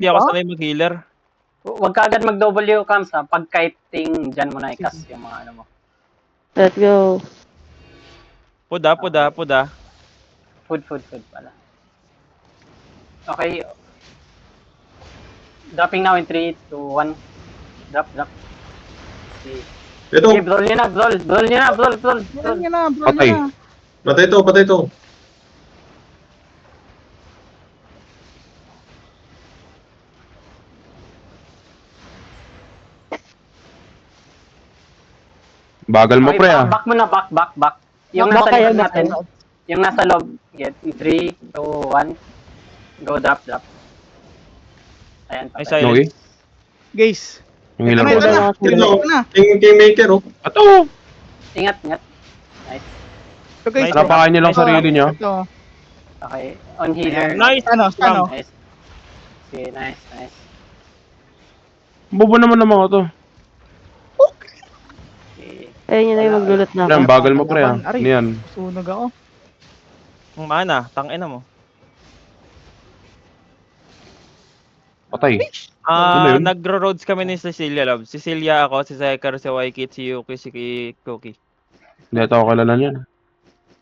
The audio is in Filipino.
Di ako sanay mag-healer. Huwag ka agad mag-W cams ha. Pag kiting, dyan mo na i-cast yung mga ano mo. Let's go. Puda. Food pala. Okay. Dropping now in 3, 2, 1. Drop. Okay. Ito, Okay, brawl nyo na. Yan nyo na, bro Patay. na. patay to. Bagal mo, Okay, pre, ah. back mo na, back. Yung Back nasa kayo, likod back natin. kayo. Yung nasa loob. Get 3, 2, 1. Go, drop. Ayan, Ay, patay. Okay. Guys. Yung healer Ito ko. na. Ito, Ito na. Kingmaker, oh. Ato! Ingat. Nice. So guys, Nice. Napakain niya lang ito, sarili niya. Ito. Okay, on healer. Nice. Ano? Nice. Okay, nice. Bobo naman ng mga to. Okay. Ayun yun na yung maglulot na Pre, ang ako. bagal mo, pre, ah. Aray. Ano yan? Sunog ako. Ang mana, tangina mo. Patay. Ah, Ano yun? nagro-roads kami ni Cecilia, love. Cecilia ako, si Zekar, si Waikit, si Yuki, si Cookie. Hindi ito ako kilala niyan.